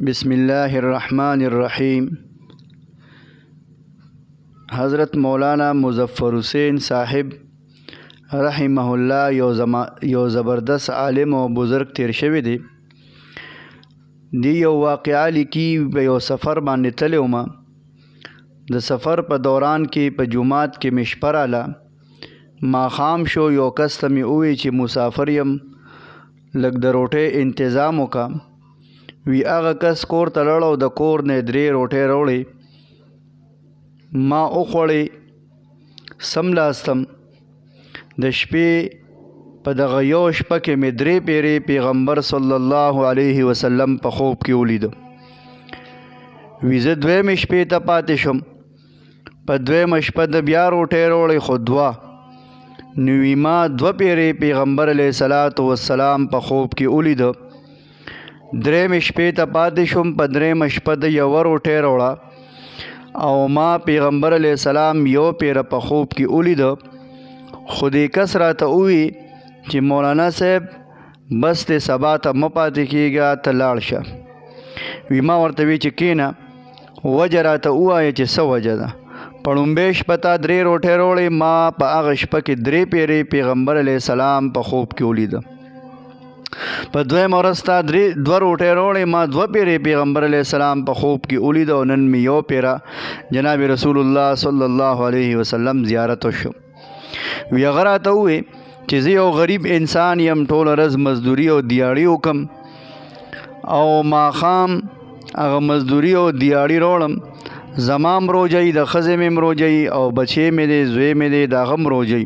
بسم الله الرحمن الرحیم. حضرت مولانا مظفر حسین صاحب رحمه الله یو زبردست عالم او بزرگ تیر شوی دی. دی یو واقعه لیکي په یو سفر باندې تللی وم. د سفر په دوران کې په جومات کې مې شپه راله. ماښام شو، یو کس ته مې وویل چې مسافر یم، لږ د روټۍ انتظام وکړه. وی هغه کس کور ته لاړ او د کور نه 3 روټۍ راوړې. ما وخوړې، سملاستم. د شپې په دغه یو شپه کې مې 3 پیرې پیغمبر صلی الله علیه وسلم په خوب کې ولیده. وی زه 2مې شپې ته پاتې شم. په 2مه شپه د بیا روټۍ راوړې، خو 2. نو وی ما 2 پیرې پیغمبر علیه الصلاۃ والسلام په خوب کې ولیده. 3مې شپې ته پاتې شم. په 3مه شپه د یو روټۍ راوړه او ما پیغمبر علیه السلام یو پیره په خوب کې ولیده. خو دې کس راته ووی چې مولانا صاحب بس ته سبا ته مه پاتې کېږه، ته لاړ شه. وی ما ورته وی چې کېنه، وجه راته ووایه چې څه وجه ده. په لومبۍ شپه ته 3 روټۍ راوړې، ما په هغه شپه کې 3 پیرې پیغمبر علیه السلام په خوب کې ولیده. په 2مه ورځ ته 2 روټۍ راوړې، ما 2 پیرې پیغمبر علیه السلام په خوب کې ولیده او نن مې یو پیره جناب رسول الله صلی الله علیه وسلم زیارت وشو. وی هغه راته ووی چې زه یو غریب انسان یم، ټوله ورځ مزدوري او دیاړي وکم او ماښام هغه مزدوري او دیاړي راوړم. زما هم روژئ، د ښځې مې هم روژئ او بچې مې دی، زوی مې دی، د هغه هم روژئ.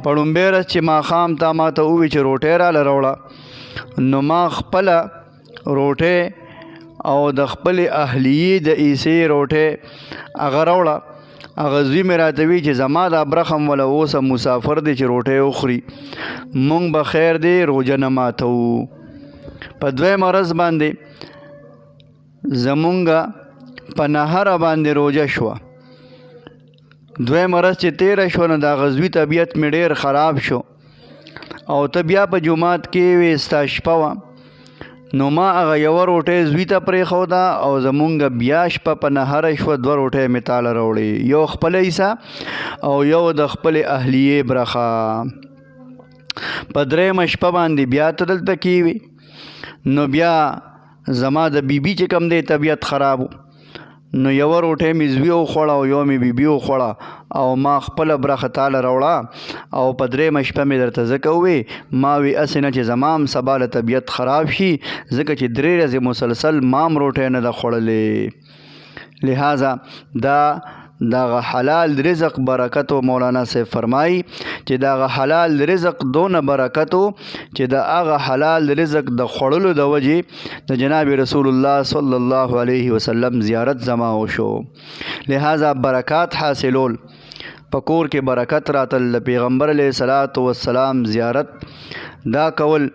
په لومبۍ ورځ چې ماښام تا ما ته ووی چې روټۍ راله راوړه، نو ما خپله روټۍ او د خپلې اهلیې د عیسې روټۍ هغه راوړه. هغه زوی مې راته وی چې زما دا برخم وله اوسه مسافر دی چې روټۍ وخوري، مونږ به خیر دی روژه نه ماتوو. په 2مه ورځ باندې زمونږ په نهره باندې روژه شوه. 2مه ورځ چې تېره شوه نو د هغه زوی طبیعت مې ډېر خراب شو او ته بیا په جومات کې وې، ستا شپه وه. نو ما هغه یوه روټۍ زوی ته پرېښوده او زمونږ بیا شپه په نهره شوه. 2 روټۍ مې تاله راوړې، یو خپله حصه او یو د خپلې اهلیې برخه. په 3مه شپه باندې بیا ته دلته کېوې، نو بیا زما د بیبي چې کوم دی طبیعت خراب و، نو یوه روټۍ مې زوی وخوړه او یو مې بیبي وخوړه او ما خپله برخه تاله راوړه. او په 3مه شپه مې درته ځکه ووی، ما وی هسې نه چې زما هم سبا له طبیعت خراب شي، ځکه چې 3 ورځې مسلسل ما هم روټۍ نه ده خوړلې. لہذا دا دغه حلال رزق برکت و. مولانا صاحب فرمایي چې دغه حلال رزق دونه برکت و چې د هغه حلال رزق د خوړلو د وجې د جناب رسول الله صلی الله علیه وسلم زیارت زما وشو. لہذا برکات حاصلول، په کور کې برکت راتل، د پیغمبر علیه الصلاۃ والسلام زیارت دا کول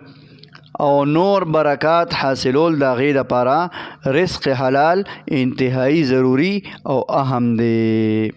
او نور برکات حاصلول، د هغې دپاره رزق حلال انتهایی ضروری او اهم دی.